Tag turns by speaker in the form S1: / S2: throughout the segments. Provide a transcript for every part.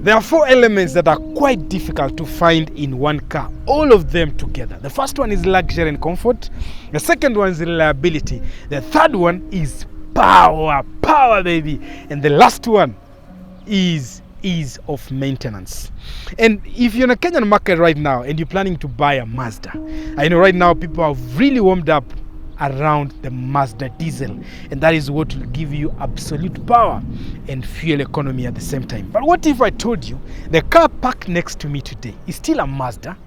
S1: There are 4 elements that are quite difficult to find in one car, all of them together. The first one is luxury and comfort. The second one is reliability. The third one is power, baby. And the last one is ease of maintenance. And if you're in a Kenyan market right now and you're planning to buy a Mazda, I know right now people are really warmed up around the Mazda diesel, and that is what will give you absolute power and fuel economy at the same time. But what if I told you the car parked next to me today is still a Mazda?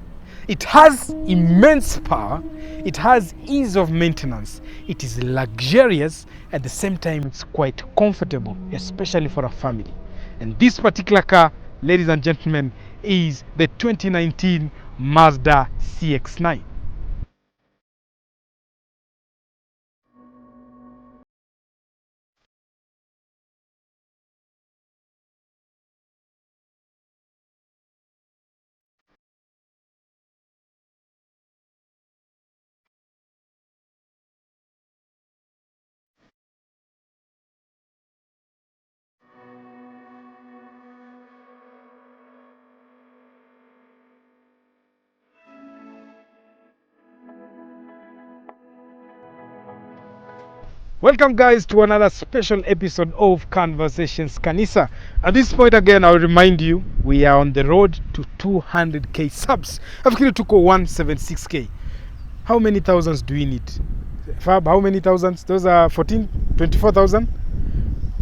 S1: It has immense power, it has ease of maintenance, it is luxurious, at the same time it's quite comfortable, especially for a family. And this particular car, ladies and gentlemen, is the 2019 Mazda CX-9. Welcome guys to another special episode of Conversations Kanisa. At this point again, I'll remind you, we are on the road to 200k subs. Nafikiri tuko 176k. How many thousands do we need? Fab, how many thousands? Those are 24,000?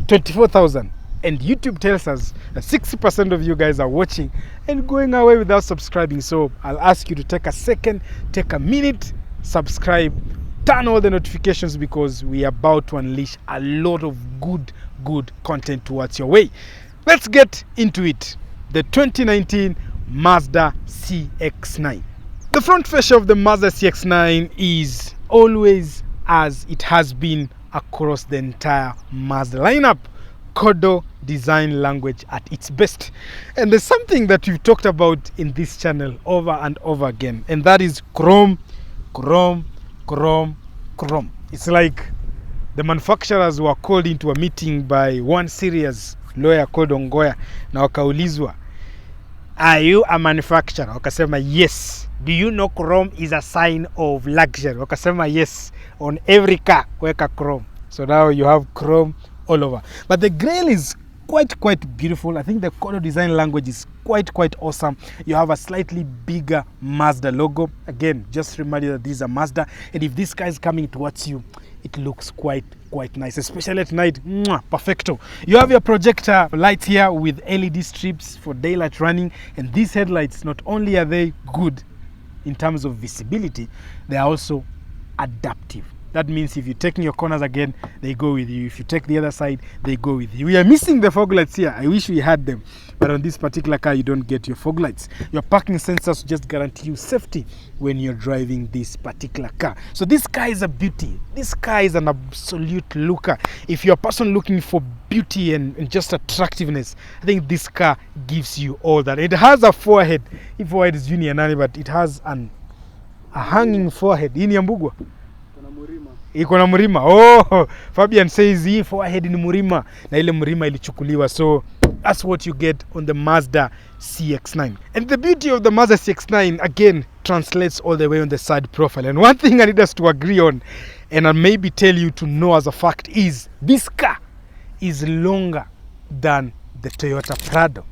S1: 24,000. And YouTube tells us that 60% of you guys are watching and going away without subscribing. So I'll ask you to take a second, take a minute, subscribe, turn all the notifications, because we are about to unleash a lot of good content towards your way. Let's get into it. The 2019 Mazda CX-9. The front fascia of the Mazda CX-9 is always as it has been across the entire Mazda lineup. Kodo design language at its best. And there's something that we've talked about in this channel over and over again, and that is chrome. It's like the manufacturers were called into a meeting by one serious lawyer called Ongoya, na wakaulizwa, are you a manufacturer? Wakasema yes. Do you know chrome is a sign of luxury? Wakasema yes. On every car weka chrome. So now you have chrome all over. But the grille is quite beautiful. I think the Kodo design language is quite awesome. You have a slightly bigger Mazda logo. Again, just remind you that this is a Mazda, and if this car is coming towards you, it looks quite nice, especially at night. Perfecto. You have your projector lights here with LED strips for daylight running, and these headlights, not only are they good in terms of visibility, they are also adaptive. That means if you're taking your corners again, they go with you. If you take the other side, they go with you. We are missing the fog lights here. I wish we had them. But on this particular car, you don't get your fog lights. Your parking sensors just guarantee you safety when you're driving this particular car. So this car is a beauty. This car is an absolute looker. If you're a person looking for beauty and just attractiveness, I think this car gives you all that. It has a forehead. If forehead is junior nani, but it has a hanging forehead. Ini ambugwa. Iko na murima. Oh, Fabian says hii forehead ni murima, na ile murima ilichukuliwa. So that's what you get on the Mazda CX-9. And the beauty of the Mazda CX-9 again translates all the way on the side profile. And one thing I need us to agree on, and I'll maybe tell you to know as a fact, is this car is longer than the Toyota Prado.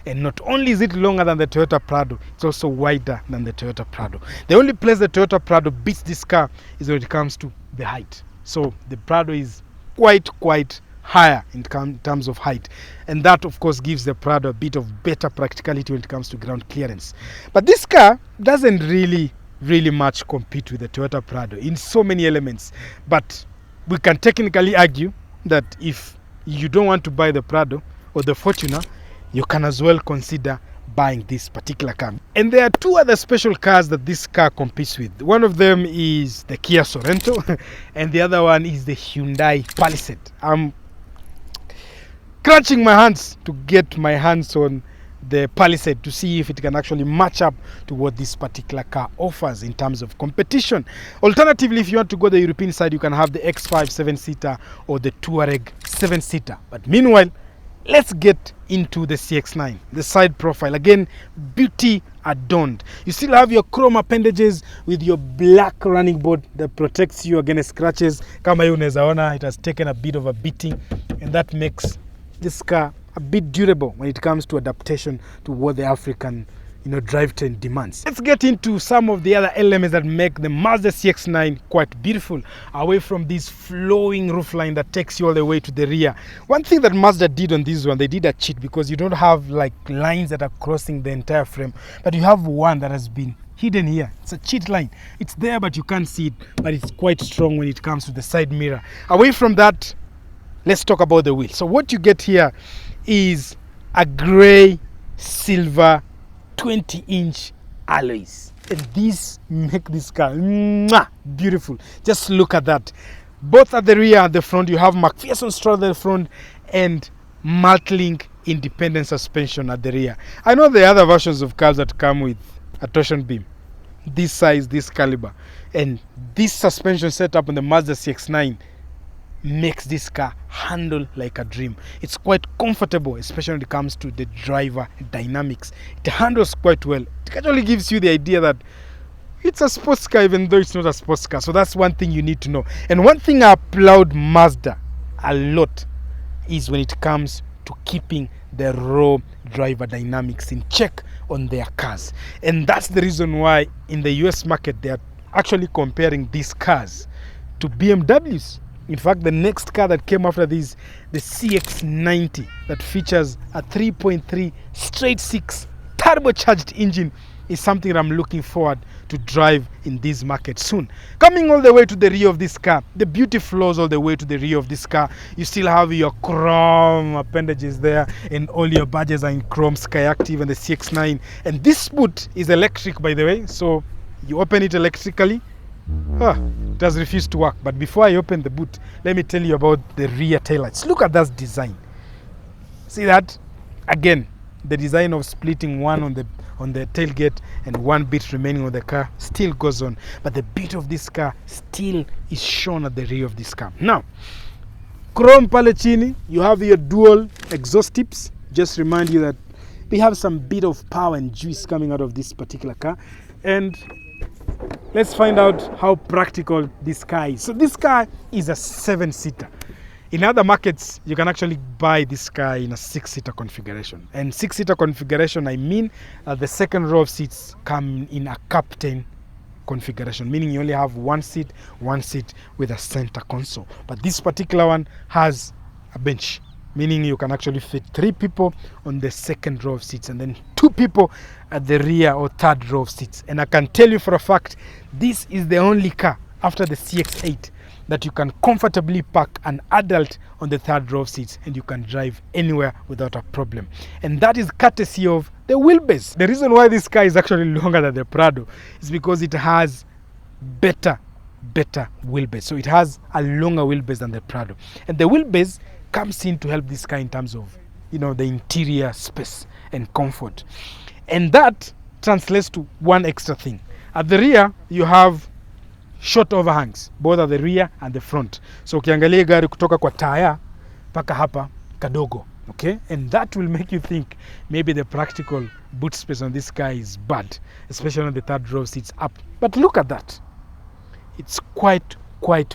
S1: And not only is it longer than the Toyota Prado, it's also wider than the Toyota Prado. The only place the Toyota Prado beats this car is when it comes to the height. So the Prado is quite higher in terms of height. And that, of course, gives the Prado a bit of better practicality when it comes to ground clearance. But this car doesn't really much compete with the Toyota Prado in so many elements. But we can technically argue that if you don't want to buy the Prado or the Fortuner, you can as well consider buying this particular car. And there are 2 other special cars that this car competes with. One of them is the Kia Sorento and the other one is the Hyundai Palisade. I'm crunching my hands to get my hands on the Palisade to see if it can actually match up to what this particular car offers in terms of competition. Alternatively, if you want to go the European side, you can have the X5 7-seater or the Touareg 7-seater. But meanwhile, let's get into the CX-9. The side profile, again, beauty adorned. You still have your chrome appendages with your black running board that protects you against scratches. Kama hiyo unaweza ona, it has taken a bit of a beating, and that makes this car a bit durable when it comes to adaptation to what the African drivetrain demands. Let's get into some of the other elements that make the Mazda CX-9 quite beautiful, away from this flowing roofline that takes you all the way to the rear. One thing that Mazda did on this one, they did a cheat, because you don't have like lines that are crossing the entire frame, but you have one that has been hidden here. It's a cheat line. It's there, but you can't see it, but it's quite strong when it comes to the side mirror. Away from that, let's talk about the wheel. So what you get here is a gray silver 20-inch alloys, and these make this car beautiful. Just look at that. Both at the rear and the front, you have McPherson strut at the front and Multilink independent suspension at the rear. I know there are other versions of cars that come with a torsion beam this size, this caliber, and this suspension setup on the Mazda CX-9 makes this car handle like a dream. It's quite comfortable, especially when it comes to the driver dynamics. It handles quite well. It actually gives you the idea that it's a sports car even though it's not a sports car. So that's one thing you need to know. And one thing I applaud Mazda a lot is when it comes to keeping the raw driver dynamics in check on their cars. And that's the reason why in the US market they are actually comparing these cars to BMWs. In fact, the next car that came after this, the CX-90, that features a 3.3 straight 6 turbocharged engine, is something that I'm looking forward to drive in this market soon. Coming all the way to the rear of this car, the beauty flows all the way to the rear of this car. You still have your chrome appendages there, and all your badges are in chrome, Sky Active and the CX-9. And this boot is electric, by the way, so you open it electrically. It has refused to work. But before I open the boot, let me tell you about the rear taillights. Look at that design. See that? Again, the design of splitting one on the tailgate and one bit remaining on the car still goes on, but the bit of this car still is shown at the rear of this car. Now, chrome pale chini, you have your dual exhaust tips. Just remind you that we have some bit of power and juice coming out of this particular car. And let's find out how practical this car is. So this car is a 7-seater. In other markets, you can actually buy this car in a 6-seater configuration. And 6-seater configuration, I mean the second row of seats come in a captain configuration, meaning you only have one seat with a center console. But this particular one has a bench, meaning you can actually fit 3 people on the second row of seats and then 2 people at the rear or third row of seats. And I can tell you for a fact, this is the only car after the CX-8 that you can comfortably park an adult on the third row of seats and you can drive anywhere without a problem. And that is courtesy of the wheelbase. The reason why this car is actually longer than the Prado is because it has better wheelbase. So it has a longer wheelbase than the Prado. And the wheelbase comes in to help this car in terms of, the interior space and comfort. And that translates to one extra thing. At the rear, you have short overhangs, both at the rear and the front. So ukiangalia gari kutoka kwa taya paka hapa kadogo, okay? And that will make you think maybe the practical boot space on this car is bad, especially on the third row seats up. But look at that. It's quite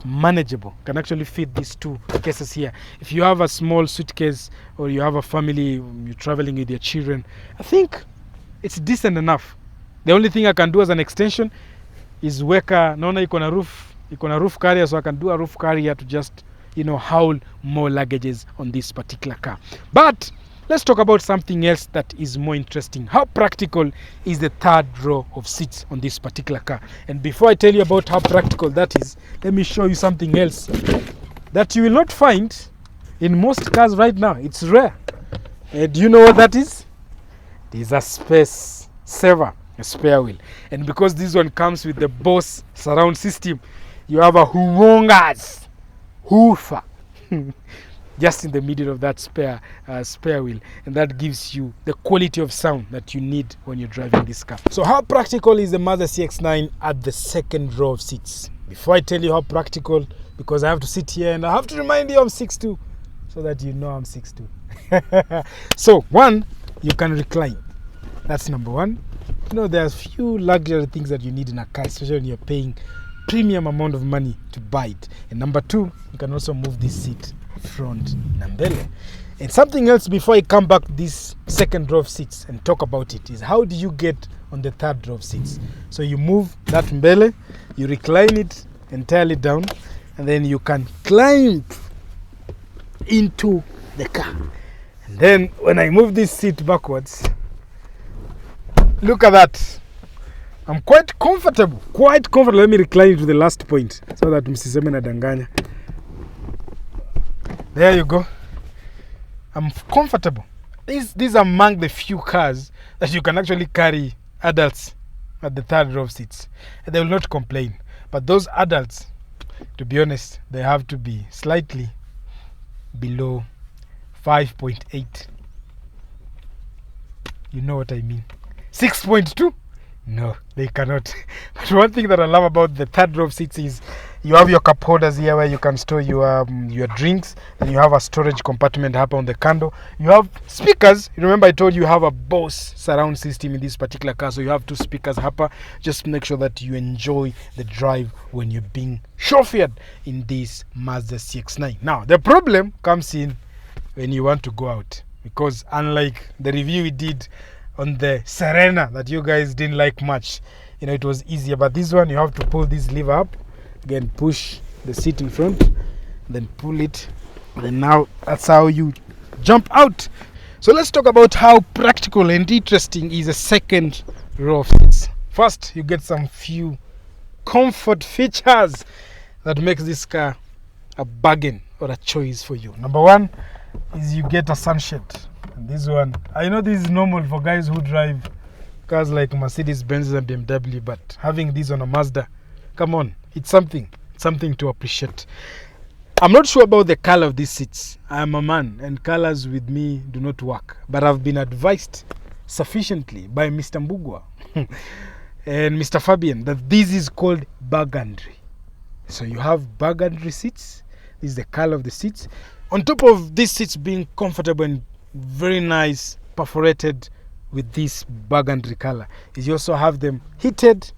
S1: manageable. Can actually fit these 2 cases here. If you have a small suitcase or you have a family, you're traveling with your children, I think it's decent enough. The only thing I can do as an extension is weka, naona iko na roof carrier, so I can do a roof carrier to just, haul more luggages on this particular car. But let's talk about something else that is more interesting. How practical is the third row of seats on this particular car? And before I tell you about how practical that is, let me show you something else that you will not find in most cars right now. It's rare. Do you know what that is? It is a space saver. A spare wheel. And because this one comes with the Bose surround system, you have a humongous hoofer just in the middle of that spare wheel, and that gives you the quality of sound that you need when you're driving this car. So how practical is the Mazda CX-9 at the second row of seats? Before I tell you how practical, because I have to sit here and I have to remind you I'm 6'2", so that you know I'm 6'2". So one, you can recline. That's number one. You know, there are few luxury things that you need in a car, especially when you're paying premium amount of money to buy it. And number two, you can also move this seat front na mbele. And something else before I come back to this second row of seats and talk about it is how do you get on the third row of seats? So you move that mbele, you recline it entirely down, and then you can climb into the car. And then when I move this seat backwards, look at that. I'm quite comfortable. Let me recline to the last point so that msiseme nadanganya. There you go. I'm comfortable. These are among the few cars that you can actually carry adults at the third row of seats. And they will not complain. But those adults, to be honest, they have to be slightly below 5.8. You know what I mean. 6.2? No, they cannot. But one thing that I love about the third row of seats is you have your cup holders here where you can store your drinks. Then you have a storage compartment up on the candle. You have speakers. Remember I told you have a Bose surround system in this particular car. So you have two speakers up. Just make sure that you enjoy the drive when you're being chauffeured in this Mazda CX-9. Now, the problem comes in when you want to go out. Because unlike the review we did on the Serena that you guys didn't like much, you know, it was easier. But this one, you have to pull this lever up. Again, push the seat in front, then pull it, and then now that's how you jump out. So let's talk about how practical and interesting is a second row of seats. First, you get some few comfort features that makes this car a bargain or a choice for you. Number one is you get a sunshade. And this one, I know this is normal for guys who drive cars like Mercedes, Benz and BMW, but having this on a Mazda, come on, it's something to appreciate. I'm not sure about the color of these seats. I am a man and colors with me do not work, but I've been advised sufficiently by Mr. Mbugwa and Mr. Fabian that this is called burgundy. So you have burgundy seats. This is the color of the seats. On top of these seats being comfortable and very nice, perforated with this burgundy color, is you also have them heated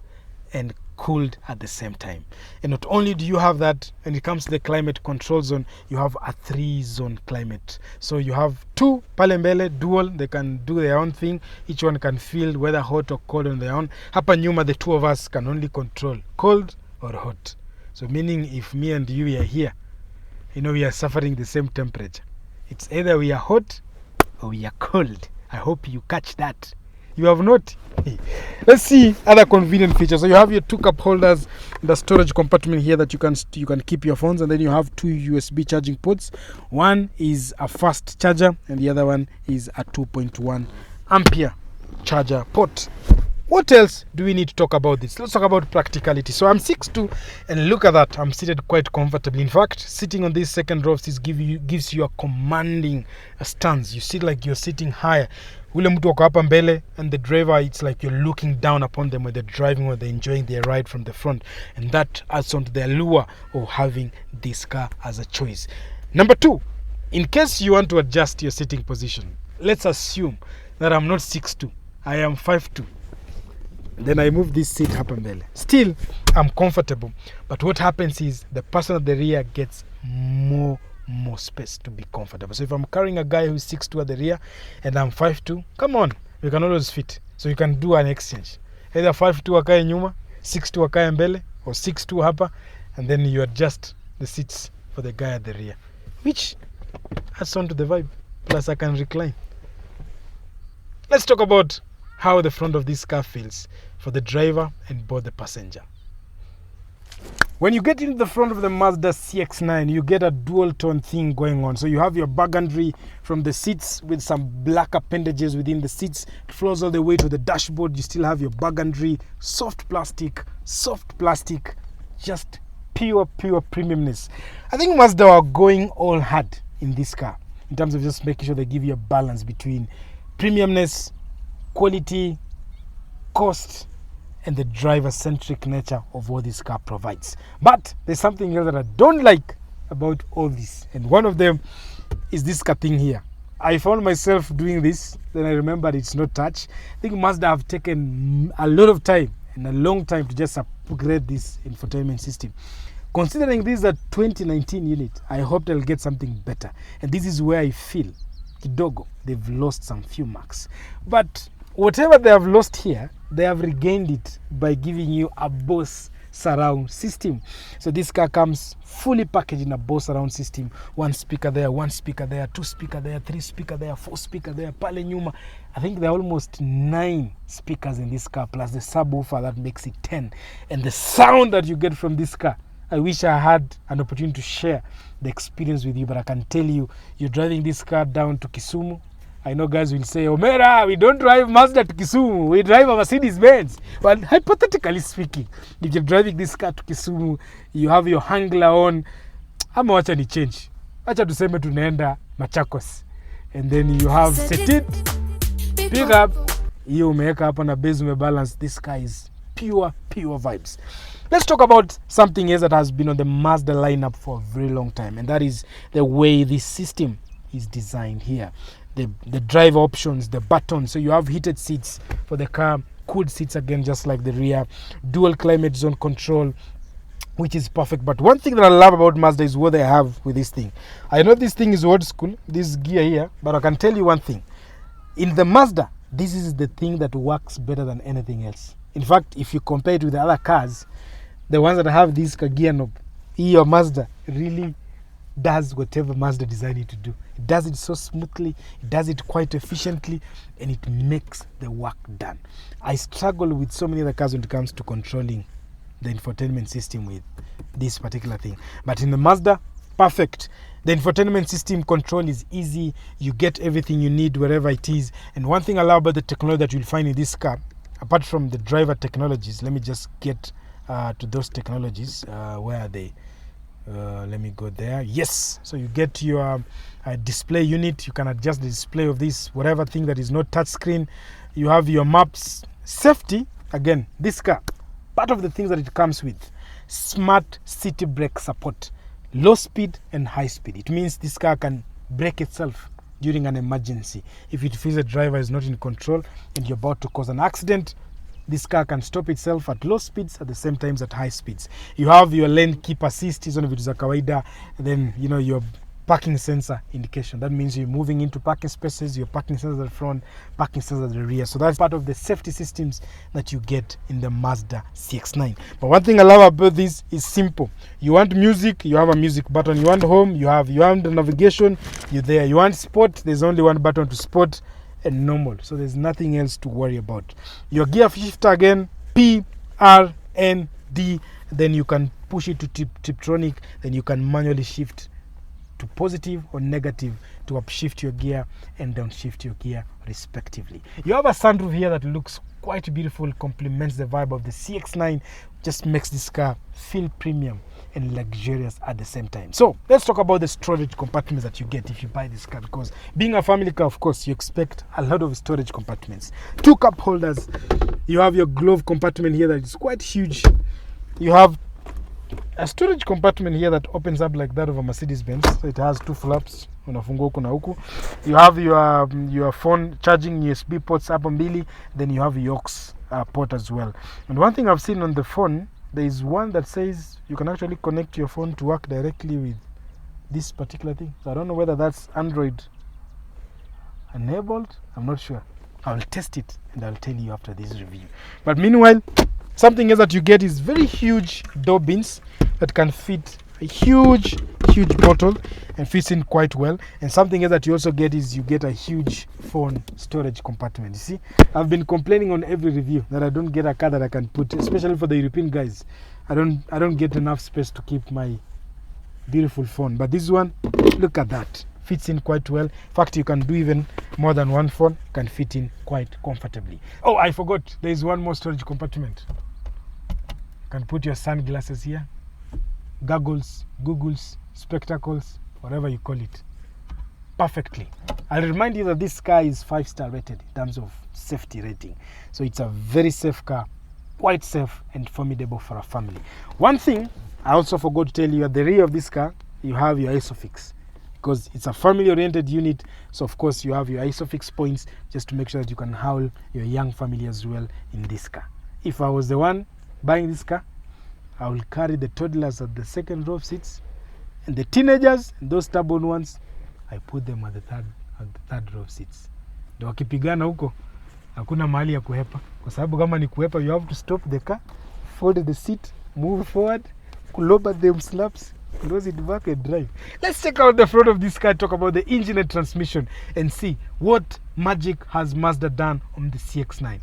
S1: and cooled at the same time. And not only do you have that, when it comes to the climate control zone, you have a 3-zone climate. So you have two palembele dual, they can do their own thing. Each one can feel whether hot or cold on their own. Hapa nyuma, the two of us can only control cold or hot. So meaning if me and you are here, you know, we are suffering the same temperature. It's either we are hot or we are cold. I hope you catch that. You have not. Let's see other convenient features. So you have your two cup holders, the storage compartment here that you can keep your phones, and then you have two USB charging ports. One is a fast charger and the other one is a 2.1 ampere charger port. What else do we need to talk about this? Let's talk about practicality. So I'm 6'2", and look at that. I'm seated quite comfortably. In fact, sitting on this second row of seats gives you a commanding stance. You sit like you're sitting higher. Ule mtu wako hapa mbele, and the driver, it's like you're looking down upon them when they're driving or they're enjoying their ride from the front. And that adds on to the allure of having this car as a choice. Number two, in case you want to adjust your sitting position, let's assume that I'm not 6'2", I am 5'2". Then I move this seat hapa mbele. Still, I'm comfortable. But what happens is the person at the rear gets more space to be comfortable. So if I'm carrying a guy who's 6'2" at the rear and I'm 5'2", come on, we can always fit. So you can do an exchange. Either 5'2" akae nyuma, 6'2" akae mbele, or 6'2" hapa, and then you adjust the seats for the guy at the rear, which adds on to the vibe. Plus I can recline. Let's talk about how the front of this car feels for the driver and both the passenger. When you get into the front of the Mazda CX-9, you get a dual tone thing going on. So you have your burgundy from the seats with some black appendages within the seats. It flows all the way to the dashboard. You still have your burgundy, soft plastic, just pure premiumness. I think Mazda are going all hard in this car in terms of just making sure they give you a balance between premiumness, quality, cost, and the driver-centric nature of what this car provides. But there's something else that I don't like about all this, and one of them is this thing here. I found myself doing this, then I remembered it's not touch. I think Mazda have taken a lot of time and a long time to just upgrade this infotainment system. Considering this is a 2019 unit, I hope they'll get something better. And this is where I feel kidogo they've lost some few marks. But whatever they have lost here, they have regained it by giving you a Bose surround system. So this car comes fully packaged in a Bose surround system. One speaker there, one speaker there, two speaker there, three speaker there, four speaker there, pale nyuma. I think there are almost 9 speakers in this car, plus the subwoofer that makes it 10. And the sound that you get from this car, I wish I had an opportunity to share the experience with you, but I can tell you, you're driving this car down to Kisumu. I know guys will say, Omera, we don't drive Mazda to Kisumu, we drive a Mercedes-Benz. But hypothetically speaking, if you're driving this car to Kisumu, you have your hangler on, ama wacha ni change. Wacha tuseme tunaenda Machakos. And then you have set it, pick up, hiyo umeweka hapa na base umebalance. This car is pure vibes. Let's talk about something else that has been on the Mazda lineup for a very long time, and that is the way this system is designed here. The drive options, the buttons. So you have heated seats for the car, cooled seats again, just like the rear, dual climate zone control, which is perfect. But one thing that I love about Mazda is what they have with this thing. I know this thing is old school, this gear here, but I can tell you one thing. In the Mazda, this is the thing that works better than anything else. In fact, if you compare it with the other cars, the ones that have this gear knob, your Mazda really does whatever Mazda designed it to do. It does it so smoothly, it does it quite efficiently, and it makes the work done. I struggle with so many other cars when it comes to controlling the infotainment system with this particular thing. But in the Mazda, perfect. The infotainment system control is easy. You get everything you need wherever it is. And one thing I love about the technology that you'll find in this car, apart from the driver technologies, let me just get to those technologies. Where are they? Let me go there. Yes, so you get your display unit. You can adjust the display of this, whatever thing that is not touchscreen. You have your maps. Safety, again, this car, part of the things that it comes with, smart city brake support, low speed and high speed. It means this car can brake itself during an emergency. If it feels the driver is not in control and you're about to cause an accident, this car can stop itself at low speeds at the same time at high speeds. You have your lane keep assist, is one of it is a kawaida, and then your parking sensor indication. That means you're moving into parking spaces, your parking sensors at the front, parking sensors at the rear. So that's part of the safety systems that you get in the Mazda CX-9. But one thing I love about this is simple. You want music, you have a music button. You want home, you want the navigation, you're there. You want sport, there's only one button to sport, and normal. So there's nothing else to worry about. Your gear shifter again, P, R, N, D. Then you can push it to Tiptronic. Then you can manually shift to positive or negative to upshift your gear and downshift your gear respectively. You have a sunroof here that looks quite beautiful, complements the vibe of the CX-9, just makes this car feel premium and luxurious at the same time. So let's talk about the storage compartments that you get if you buy this car, because being a family car, of course, you expect a lot of storage compartments. 2 cup holders. You have your glove compartment here that is quite huge. You have a storage compartment here that opens up like that of a Mercedes-Benz. So it has 2 flaps. You have your phone charging USB ports up on Billy. Then you have your aux port as well. And one thing I've seen on the phone, there is one that says you can actually connect your phone to work directly with this particular thing. So I don't know whether that's Android enabled. I'm not sure. I'll test it and I'll tell you after this review. But meanwhile, something else that you get is very huge door bins that can fit a huge bottle and fits in quite well. And something else that you also get is you get a huge phone storage compartment. You see, I've been complaining on every review that I don't get a car that I can put, especially for the European guys. I don't get enough space to keep my beautiful phone. But this one, look at that, fits in quite well. In fact, you can do even more than one phone, can fit in quite comfortably. Oh, I forgot, there is one more storage compartment. You can put your sunglasses here, goggles, googles, spectacles, whatever you call it, perfectly. I'll remind you that this car is 5-star rated in terms of safety rating. So it's a very safe car, quite safe and formidable for a family. One thing I also forgot to tell you, at the rear of this car, you have your ISOFIX. because it's a family-oriented unit. So of course you have your ISOFIX points just to make sure that you can howl your young family as well in this car. If I was the one buying this car, I will carry the toddlers at the second row of seats, and the teenagers and those stubborn ones, I put them at the third row of seats. Ndio wakipigana huko hakuna mahali ya kuhepa, kwa sababu kama ni kuhepa, you have to stop the car, fold the seat, move forward, lower them slaps, close it back and drive. Let's check out the front of this car, talk about the engine and transmission, and see what magic has Mazda done on the CX-9.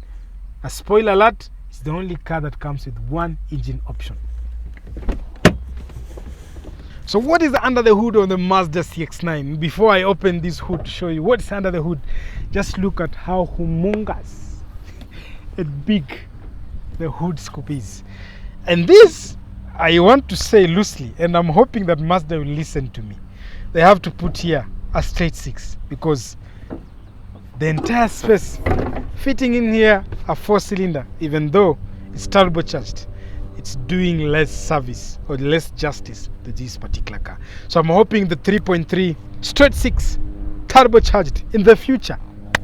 S1: A spoiler alert, it's the only car that comes with one engine option. So what is under the hood on the Mazda CX-9? Before I open this hood to show you what's under the hood, just look at how humongous and big the hood scoop is. And this, I want to say loosely, and I'm hoping that Mazda will listen to me. They have to put here a straight 6, because the entire space fitting in here a 4-cylinder, even though it's turbocharged, it's doing less service or less justice to this particular car. So I'm hoping the 3.3 straight 6 turbocharged in the future.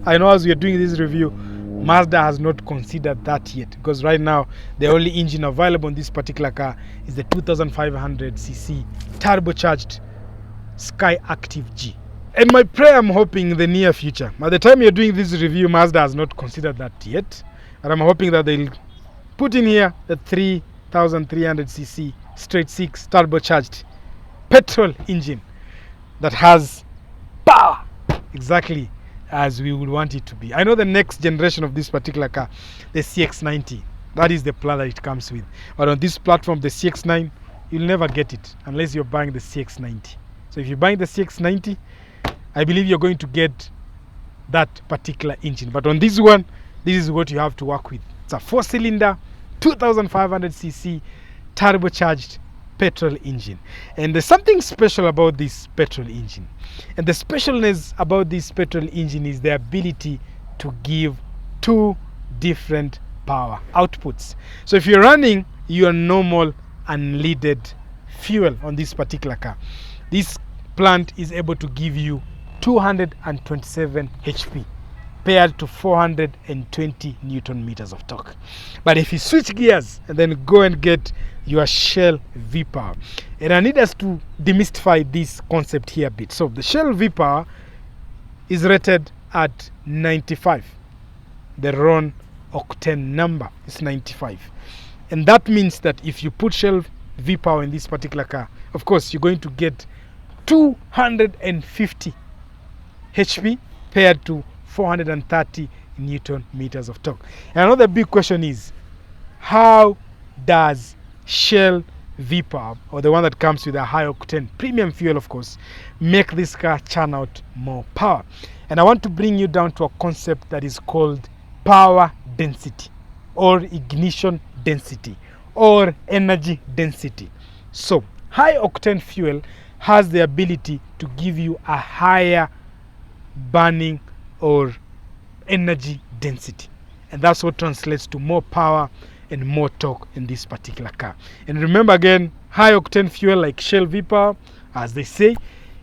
S1: I know as we are doing this review, Mazda has not considered that yet, because right now the only engine available on this particular car is the 2500cc turbocharged Sky Active G. And my prayer, I'm hoping in the near future, by the time you're doing this review, Mazda has not considered that yet, and I'm hoping that they'll put in here the 3300cc straight 6 turbocharged petrol engine that has power exactly as we would want it to be. I know the next generation of this particular car, the CX-90, that is the plan that it comes with. But on this platform, the CX-9, you'll never get it unless you're buying the CX-90. So if you're buying the CX-90, I believe you're going to get that particular engine. But on this one, this is what you have to work with. It's a 4-cylinder, 2500cc turbocharged petrol engine. And there's something special about this petrol engine. And the specialness about this petrol engine is the ability to give 2 different power outputs. So if you're running your normal unleaded fuel on this particular car, this plant is able to give you 227 HP paired to 420 Newton meters of torque. But if you switch gears and then go and get your Shell V-Power, and I need us to demystify this concept here a bit. So the Shell V-Power is rated at 95. The Ron octane number is 95. And that means that if you put Shell V-Power in this particular car, of course you're going to get 250 HP paired to 430 Newton meters of torque. And another big question is, how does Shell V-Power, or the one that comes with a high octane premium fuel of course, make this car churn out more power? And I want to bring you down to a concept that is called power density, or ignition density, or energy density. So high octane fuel has the ability to give you a higher burning or energy density, and that's what translates to more power and more torque in this particular car. And remember again, high octane fuel like Shell V-Power, as they say,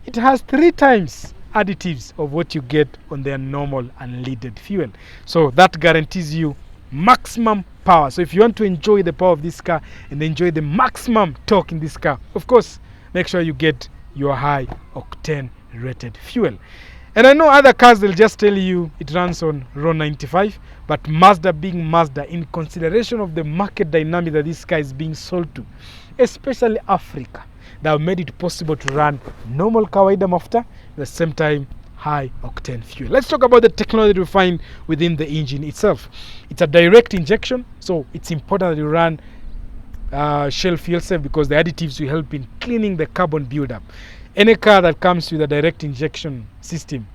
S1: it has 3 times additives of what you get on their normal unleaded fuel. So that guarantees you maximum power. So if you want to enjoy the power of this car and enjoy the maximum torque in this car, of course make sure you get your high octane rated fuel. And I know other cars, they'll just tell you it runs on Ron 95, but Mazda being Mazda, in consideration of the market dynamic that this car is being sold to, especially Africa, that have made it possible to run normal kawaida mafuta, at the same time high octane fuel. Let's talk about the technology we find within the engine itself. It's a direct injection, so it's important that you run Shell fuel cell, because the additives will help in cleaning the carbon buildup. Any car that comes with a direct injection system,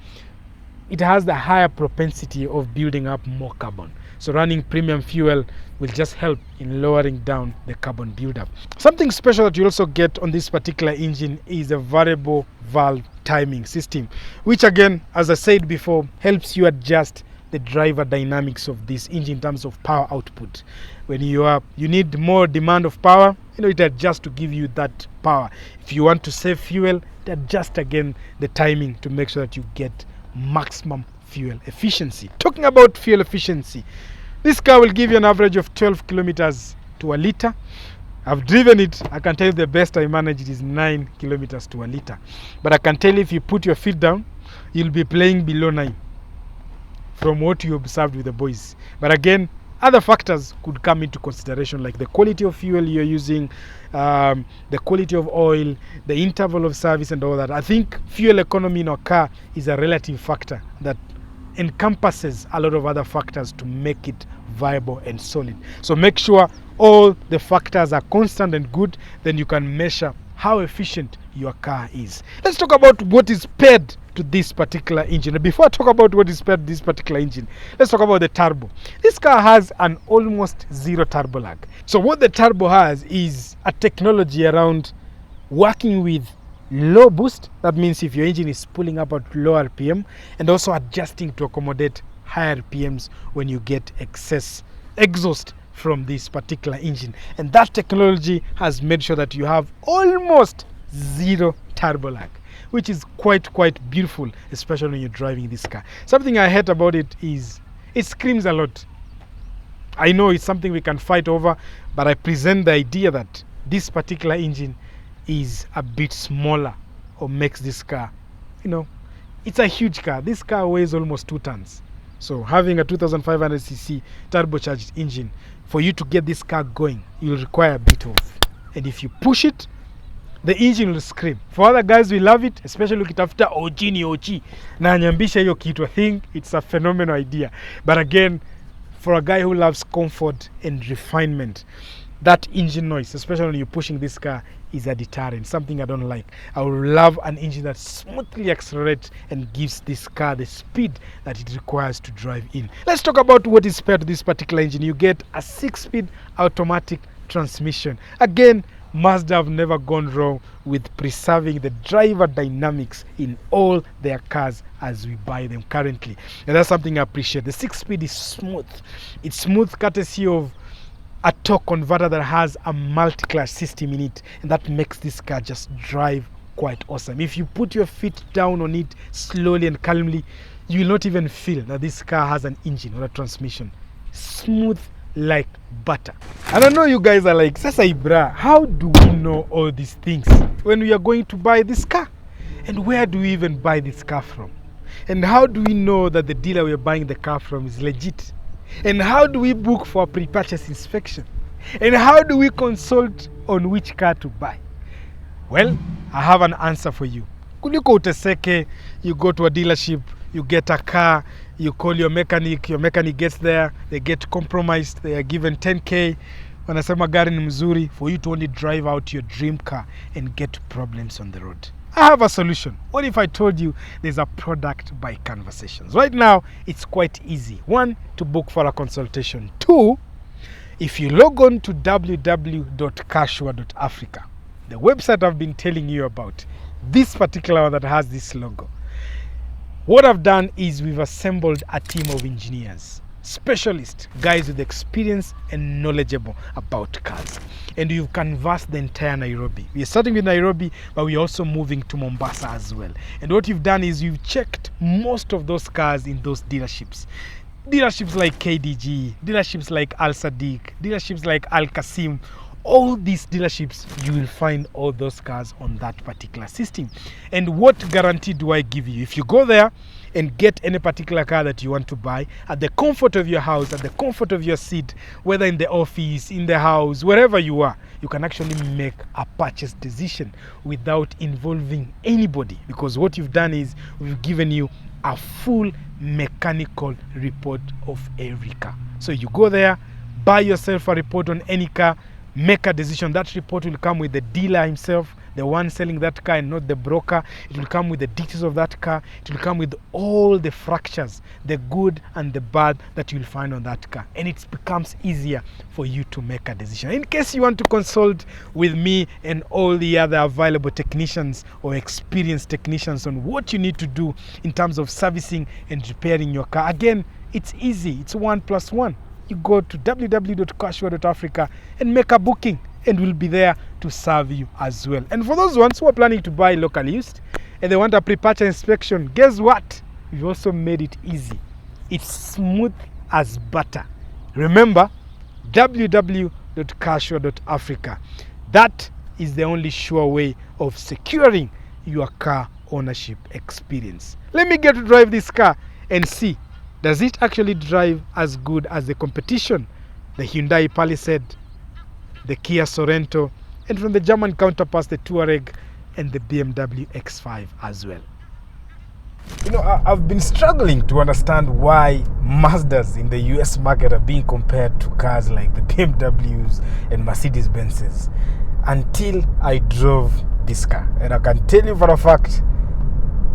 S1: it has the higher propensity of building up more carbon. So running premium fuel will just help in lowering down the carbon buildup. Something special that you also get on this particular engine is a variable valve timing system, which again, as I said before, helps you adjust the driver dynamics of this engine in terms of power output. When you need more demand of power it adjusts to give you that power. If you want to save fuel, it adjusts again the timing to make sure that you get maximum fuel efficiency. Talking about fuel efficiency, this car will give you an average of 12 kilometers to a liter. I've driven it. I can tell you the best I managed is 9 kilometers to a liter. But I can tell you if you put your feet down, you'll be playing below 9 from what you observed with the boys. But again, other factors could come into consideration, like the quality of fuel you're using, the quality of oil, the interval of service and all that. I think fuel economy in a car is a relative factor that encompasses a lot of other factors to make it viable and solid. So make sure all the factors are constant and good, then you can measure how efficient your car is. Let's talk about what is paired to this particular engine. Before I talk about what is paired to this particular engine, let's talk about the turbo. This car has an almost zero turbo lag. So what the turbo has is a technology around working with low boost. That means if your engine is pulling up at low RPM, and also adjusting to accommodate higher RPMs when you get excess exhaust from this particular engine. And that technology has made sure that you have almost zero turbo lag, which is quite beautiful, especially when you're driving this car. Something I hate about it is it screams a lot. I know it's something we can fight over, but I present the idea that this particular engine is a bit smaller, or makes this car, it's a huge car. This car weighs almost 2 tons. So having a 2500cc turbocharged engine, for you to get this car going, you'll require a bit of. And if you push it, the engine will scream. For other guys, we love it, especially ukitafuta OG ni OG. Na anyambisha hiyo kitu. I think it's a phenomenal idea. But again, for a guy who loves comfort and refinement, that engine noise, especially when you're pushing this car, is a deterrent, something I don't like. I would love an engine that smoothly accelerates and gives this car the speed that it requires to drive in. Let's talk about what is paired to this particular engine. You get a 6-speed automatic transmission. Again, Mazda have never gone wrong with preserving the driver dynamics in all their cars as we buy them currently. And that's something I appreciate. The 6-speed is smooth. It's smooth courtesy of a torque converter that has a multi-clutch system in it, and that makes this car just drive quite awesome. If you put your feet down on it slowly and calmly, you will not even feel that this car has an engine or a transmission. Smooth like butter. And I know you guys are like, Sasa Ibra, how do we know all these things when we are going to buy this car? And where do we even buy this car from? And how do we know that the dealer we're buying the car from is legit? And how do we book for a pre-purchase inspection? And how do we consult on which car to buy? Well, I have an answer for you. Kuliko uteseke, you go to a dealership, you get a car, you call your mechanic gets there, they get compromised, they are given 10k, wanasema gari ni mzuri, for you to only drive out your dream car and get problems on the road. I have a solution. What if I told you there's a product by Conversations? Right now, it's quite easy. 1, to book for a consultation. 2, if you log on to www.cashua.africa, the website I've been telling you about, this particular one that has this logo, what I've done is we've assembled a team of engineers, specialists, guys with experience and knowledgeable about cars. And we've canvassed the entire Nairobi. We're starting with Nairobi, but we're also moving to Mombasa as well. And what we've done is we've checked most of those cars in those dealerships. Dealerships like KDG, dealerships like Al Sadiq, dealerships like Al Qasim. All these dealerships, you will find all those cars on that particular system. And what guarantee do I give you? If you go there and get any particular car that you want to buy at the comfort of your house, at the comfort of your seat, whether in the office, in the house, wherever you are, you can actually make a purchase decision without involving anybody, because what you've done is we've given you a full mechanical report of every car. So you go there, buy yourself a report on any car, make a decision. That report will come with the dealer himself, the one selling that car, and not the broker. It will come with the details of that car. It will come with all the fractures, the good and the bad that you will find on that car. And it becomes easier for you to make a decision. In case you want to consult with me and all the other available technicians or experienced technicians on what you need to do in terms of servicing and repairing your car, again, it's easy. It's 1+1. You go to www.cashua.africa and make a booking. and we'll be there to serve you as well. And for those ones who are planning to buy locally used and they want a pre-purchase inspection, guess what? We've also made it easy. It's smooth as butter. Remember, www.carsure.africa. That is the only sure way of securing your car ownership experience. Let me get to drive this car and see, does it actually drive as good as the competition? The Hyundai Palisade, the Kia Sorento, and from the German counterparts, the Touareg and the BMW X5 as well. You know, I've been struggling to understand why Mazdas in the US market are being compared to cars like the BMWs and Mercedes-Benzes until I drove this car. And I can tell you for a fact,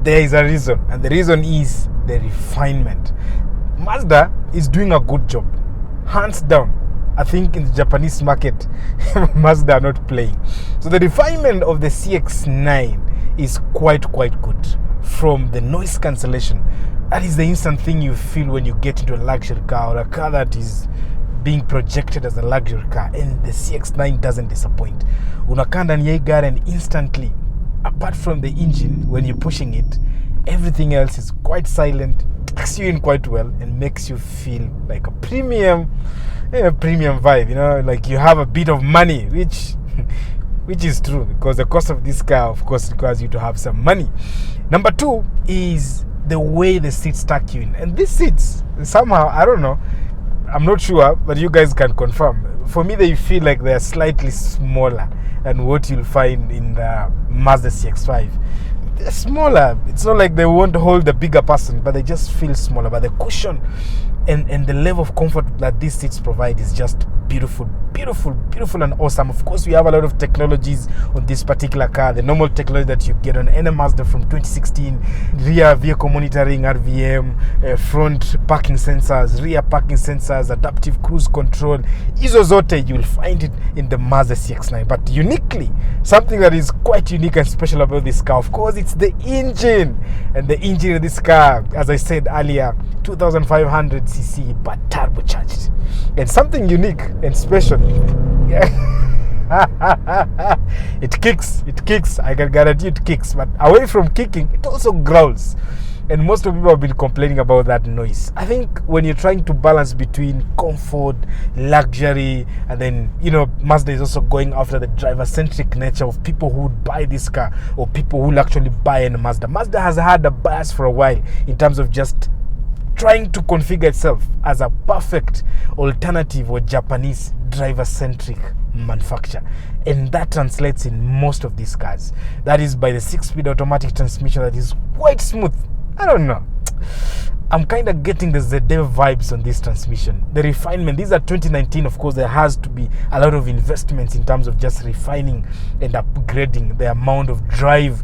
S1: there is a reason. And the reason is the refinement. Mazda is doing a good job. Hands down. I think in the Japanese market, Mazda are not playing. So the refinement of the CX-9 is quite good. From the noise cancellation, that is the instant thing you feel when you get into a luxury car or a car that is being projected as a luxury car, and the CX-9 doesn't disappoint. Unakaa ndani ya gari and instantly, apart from the engine, when you're pushing it, everything else is quite silent, takes you in quite well, and makes you feel like a premium vibe, you know, like you have a bit of money, which is true, because the cost of this car, of course, requires you to have some money. Number two is the way the seats tuck you in. And these seats, somehow, I don't know, I'm not sure, but you guys can confirm. For me, they feel like they're slightly smaller than what you'll find in the Mazda CX-5. They're smaller. It's not like they won't hold the bigger person, but they just feel smaller. But the cushion and the level of comfort that these seats provide is just beautiful and awesome. Of course, we have a lot of technologies on this particular car. The normal technology that you get on any Mazda from 2016, rear vehicle monitoring, RVM, front parking sensors, rear parking sensors, adaptive cruise control. Izo zote, you'll find it in the Mazda CX-9. But uniquely, something that is quite unique and special about this car, of course, it's the engine. And the engine of this car, as I said earlier, 2500cc but turbocharged. And something unique and special, it kicks, I can guarantee it kicks, but away from kicking, it also growls. And most of people have been complaining about that noise. I think when you're trying to balance between comfort, luxury, and then, you know, Mazda is also going after the driver-centric nature of people who would buy this car, or people who will actually buy a Mazda. Mazda has had a bias for a while in terms of just trying to configure itself as a perfect alternative or Japanese driver-centric manufacturer, and that translates in most of these cars. That is by the 6-speed automatic transmission that is quite smooth. I don't know, I'm kind of getting the ZDEV vibes on this transmission. The refinement, these are 2019, of course. There has to be a lot of investments in terms of just refining and upgrading the amount of drive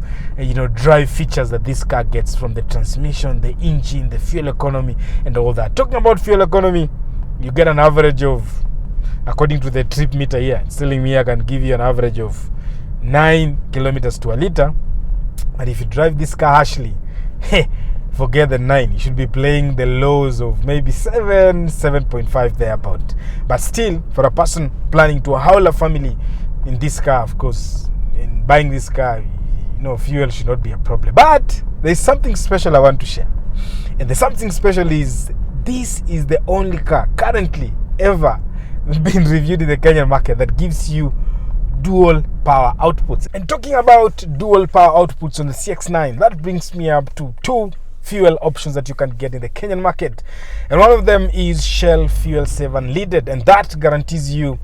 S1: features that this car gets, from the transmission, the engine, the fuel economy, and all that. Talking about fuel economy, you get an average of, according to the trip meter here, it's telling me I can give you an average of 9 kilometers to a liter. But if you drive this car harshly, forget the 9. You should be playing the lows of maybe 7.5 thereabout. But still, for a person planning to haul a family in this car, of course, in buying this car, you know, fuel should not be a problem. But there's something special I want to share. And the something special is, this is the only car currently ever been reviewed in the Kenyan market that gives you dual power outputs. And talking about dual power outputs on the CX-9, that brings me up to two fuel options that you can get in the Kenyan market. And one of them is Shell Fuel Save Unleaded, and that guarantees you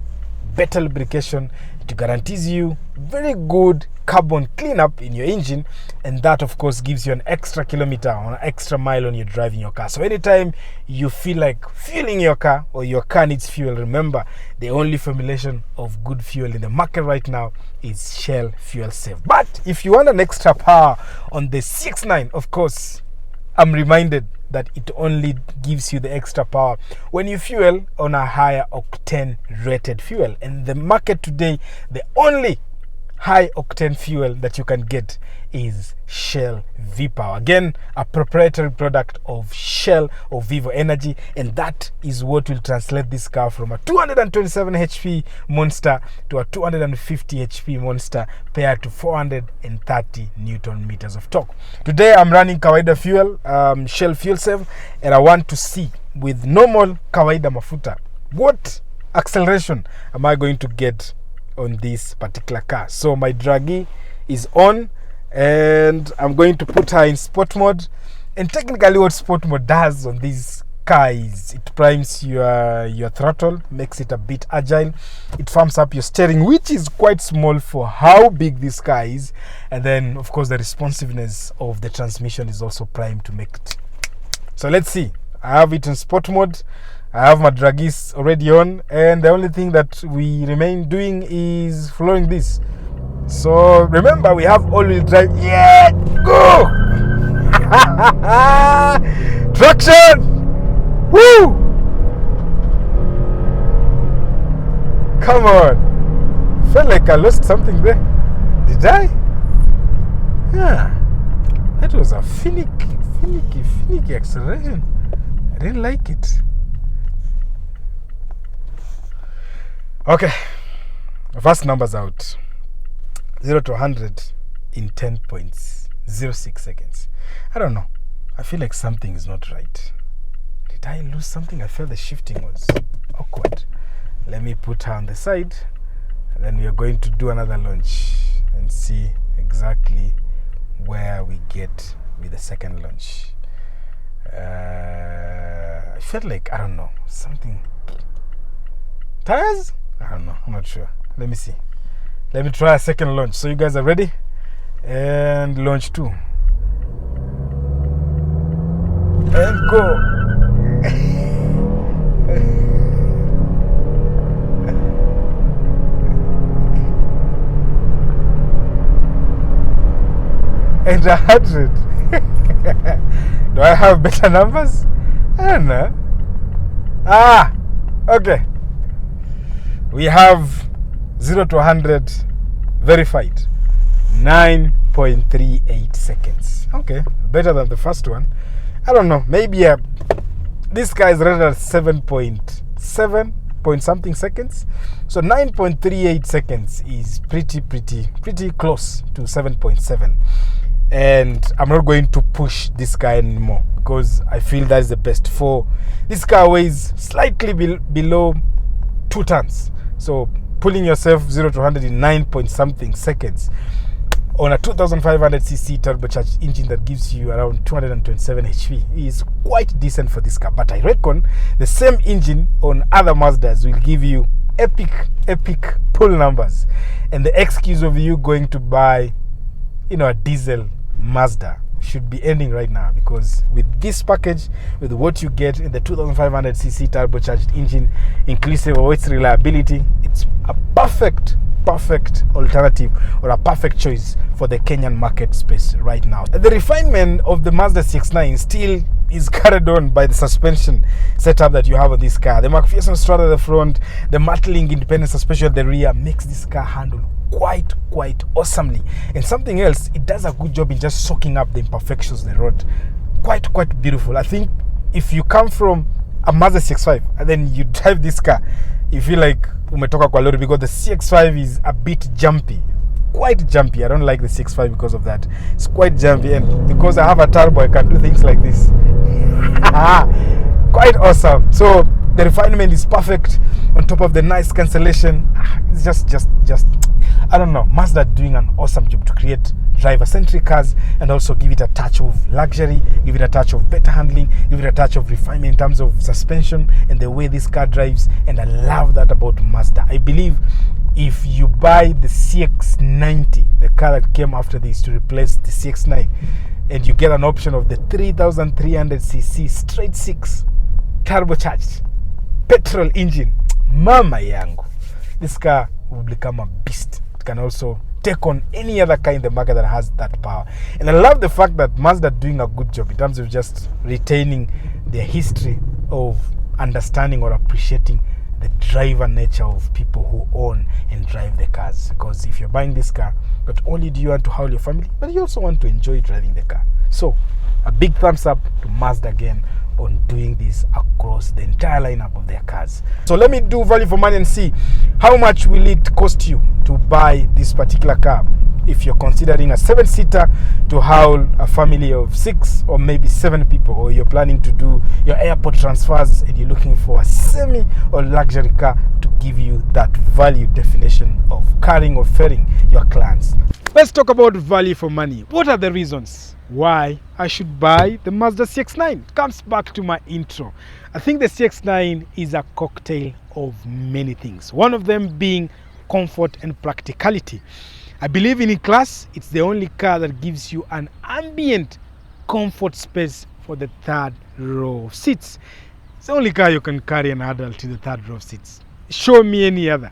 S1: better lubrication. It guarantees you very good carbon cleanup in your engine, and that of course gives you an extra kilometer or an extra mile when you're driving your car. So anytime you feel like fueling your car, or your car needs fuel, remember, the only formulation of good fuel in the market right now is Shell Fuel Save. But if you want an extra power on the CX-9, of course, I'm reminded that it only gives you the extra power when you fuel on a higher octane rated fuel. In the market today, the only high octane fuel that you can get is Shell V-Power. Again, a proprietary product of Shell or Vivo Energy, and that is what will translate this car from a 227 HP monster to a 250 HP monster paired to 430 Newton meters of torque. Today I'm running Kawaida fuel, Shell fuel save, and I want to see with normal Kawaida mafuta what acceleration am I going to get on this particular car. So my draggy is on and I'm going to put her in sport mode. And technically what sport mode does on this car is it primes your throttle, makes it a bit agile, it firms up your steering, which is quite small for how big this car is, and then of course the responsiveness of the transmission is also primed to make it. So let's see. I have it in sport mode, I have my draggies already on, and the only thing that we remain doing is following this. So remember, we have all-wheel drive. Yeah, go! Traction! Woo! Come on! Felt like I lost something there. Did I? Yeah. That was a finicky acceleration. I didn't like it. Okay, first numbers out. 0 to 100 in 10.06 seconds. I don't know. I feel like something is not right. Did I lose something? I felt the shifting was awkward. Let me put her on the side, and then we are going to do another launch and see exactly where we get with the second launch. I felt like, I don't know, something. Tires? I don't know, I'm not sure. Let me see. Let me try a second launch. So you guys are ready? And launch 2. And go. And 100. Do I have better numbers? I don't know. Okay. We have 0 to 100 verified. 9.38 seconds. Okay, better than the first one. I don't know. Maybe this guy is rated at 7.7 point something seconds. So 9.38 seconds is pretty close to 7.7. And I'm not going to push this guy anymore because I feel that's the best. For this car weighs slightly below 2 tons. So pulling yourself 0 to 100 in 9 point something seconds on a 2500cc turbocharged engine that gives you around 227 HP is quite decent for this car. But I reckon the same engine on other Mazdas will give you epic pull numbers. And the excuse of you going to buy, a diesel Mazda should be ending right now, because with this package, with what you get in the 2500cc turbocharged engine, inclusive of its reliability, it's a perfect alternative or a perfect choice for the Kenyan market space right now. The refinement of the Mazda CX-9 still is carried on by the suspension setup that you have on this car. The McPherson strut at the front, the Martling independent suspension at the rear makes this car handle quite awesomely. And something else, it does a good job in just soaking up the imperfections of the road. Quite beautiful. I think if you come from a Mazda CX-5 and then you drive this car, you feel like umetoka kwa lori, because the CX-5 is a bit jumpy. Quite jumpy. I don't like the CX-5 because of that. It's quite jumpy, and because I have a turbo, I can do things like this. Quite awesome. So the refinement is perfect on top of the nice cancellation. It's just I don't know. Mazda doing an awesome job to create driver-centric cars and also give it a touch of luxury, give it a touch of better handling, give it a touch of refinement in terms of suspension and the way this car drives. And I love that about Mazda. I believe if you buy the CX-90, the car that came after this to replace the CX-9, and you get an option of the 3300cc straight 6 turbocharged petrol engine, mama yangu, this car will become a beast. It can also take on any other car in the market that has that power. And I love the fact that Mazda doing a good job in terms of just retaining their history of understanding or appreciating the driver nature of people who own and drive the cars. Because if you're buying this car, not only do you want to haul your family, but you also want to enjoy driving the car. So a big thumbs up to Mazda again on doing this across the entire lineup of their cars. So let me do value for money and see how much will it cost you to buy this particular car. If you're considering a 7-seater to haul a family of 6 or maybe 7 people, or you're planning to do your airport transfers and you're looking for a semi or luxury car to give you that value definition of carrying or ferrying your clients. Let's talk about value for money. What are the reasons why I should buy the Mazda CX-9? It comes back to my intro. I think the CX-9 is a cocktail of many things. One of them being comfort and practicality. I believe in class, it's the only car that gives you an ambient comfort space for the third row of seats. It's the only car you can carry an adult in the third row of seats. Show me any other.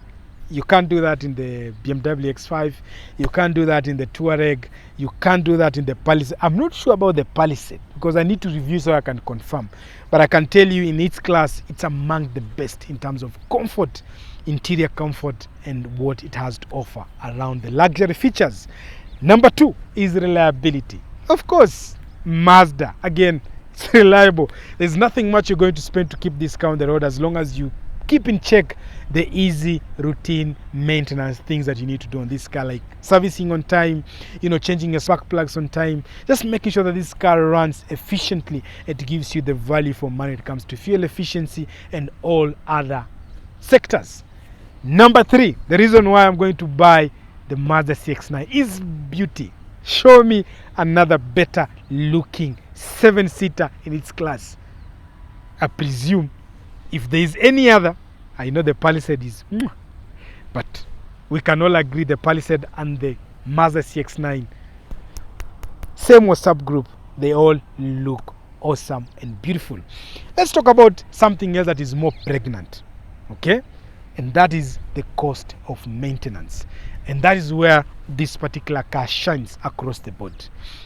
S1: You can't do that in the BMW X5. You can't do that in the Touareg. You can't do that in the Palisade. I'm not sure about the Palisade because I need to review so I can confirm. But I can tell you in its class, it's among the best in terms of comfort, interior comfort, and what it has to offer around the luxury features. Number 2 is reliability. Of course, Mazda, again, it's reliable. There's nothing much you're going to spend to keep this car on the road as long as you keep in check the easy routine maintenance things that you need to do on this car, like servicing on time, changing your spark plugs on time, just making sure that this car runs efficiently. It gives you the value for money when it comes to fuel efficiency and all other sectors. Number 3, the reason why I'm going to buy the Mazda CX-9 is beauty. Show me another better looking 7-seater in its class. I presume if there is any other, I know the Palisade is, but we can all agree the Palisade and the Mazda CX-9, same WhatsApp group, they all look awesome and beautiful. Let's talk about something else that is more pregnant, okay? And that is the cost of maintenance. And that is where this particular car shines across the board.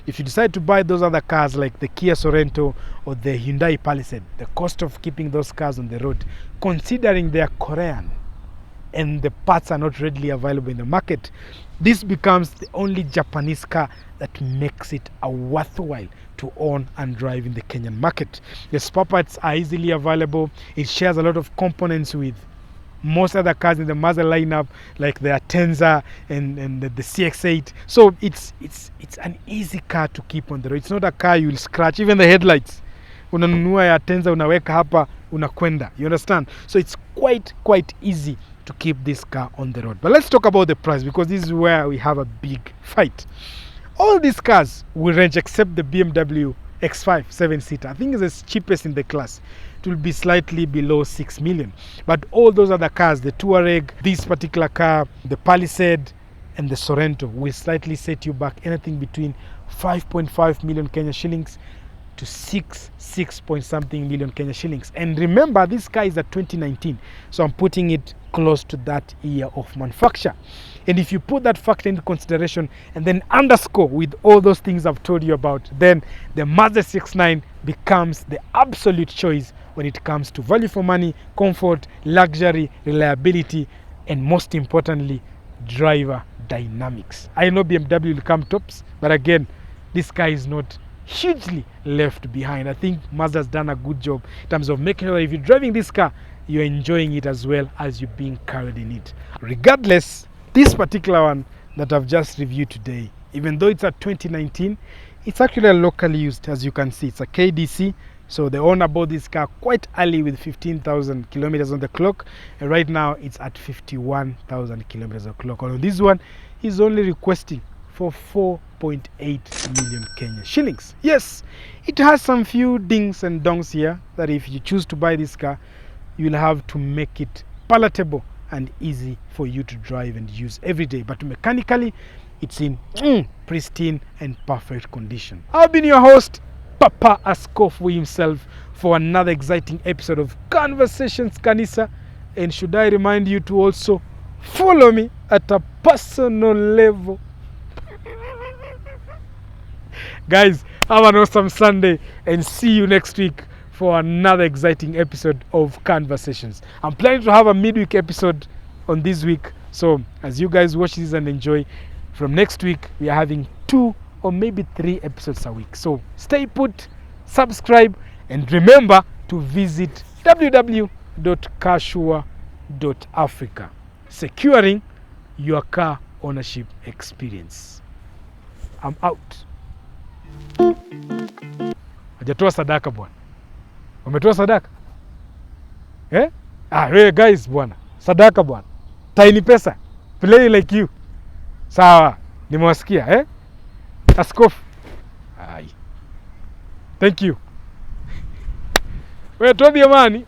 S1: If you decide to buy those other cars like the Kia Sorento or the Hyundai Palisade, the cost of keeping those cars on the road, considering they are Korean and the parts are not readily available in the market, this becomes the only Japanese car that makes it a worthwhile to own and drive in the Kenyan market. The spare parts are easily available. It shares a lot of components with most other cars in the Mazda lineup, like the Atenza and the CX-8. So it's an easy car to keep on the road. It's not a car you'll scratch. Even the headlights, unanunua ya Atenza unaweka hapa unakwenda. You understand? So it's quite easy to keep this car on the road. But let's talk about the price, because this is where we have a big fight. All these cars will range except the BMW X5 7-seater. I think it's the cheapest in the class. It will be slightly below 6 million. But all those other cars, the Touareg, this particular car, the Palisade, and the Sorento, will slightly set you back anything between 5.5 million Kenya shillings to 6 point something million Kenya shillings. And remember, this car is a 2019, so I'm putting it close to that year of manufacture. And if you put that factor into consideration and then underscore with all those things I've told you about, then the Mazda CX-9 becomes the absolute choice when it comes to value for money, comfort, luxury, reliability, and most importantly, driver dynamics. I know BMW will come tops, but again, this car is not hugely left behind. I think Mazda's done a good job in terms of making sure that if you're driving this car, you're enjoying it as well as you're being carried in it. Regardless, this particular one that I've just reviewed today, even though it's a 2019, it's actually a locally used. As you can see, it's a KDC. So the owner bought this car quite early with 15,000 kilometers on the clock, and right now it's at 51,000 kilometers on the clock. On this one, he's only requesting for 4.8 million Kenya shillings. Yes, it has some few dings and dongs here that if you choose to buy this car, you'll have to make it palatable and easy for you to drive and use every day. But mechanically, it's in pristine and perfect condition. I've been your host, Papa Askofu himself, for another exciting episode of Conversations Kanisa. And should I remind you to also follow me at a personal level. Guys, have an awesome Sunday and see you next week for another exciting episode of Conversations. I'm planning to have a midweek episode on this week. So as you guys watch this and enjoy, from next week we are having 2 or maybe 3 episodes a week. So stay put, subscribe, and remember to visit www.carsure.africa, securing your car ownership experience. I'm out. Hajatoa sadaka bwana. Umetoa sadaka? Hey guys bwana. Sadaka bwana. Tiny pesa. Play like you. Sawa. Nimewasikia, Askofu. Ai. Thank you. Wewe toa amani.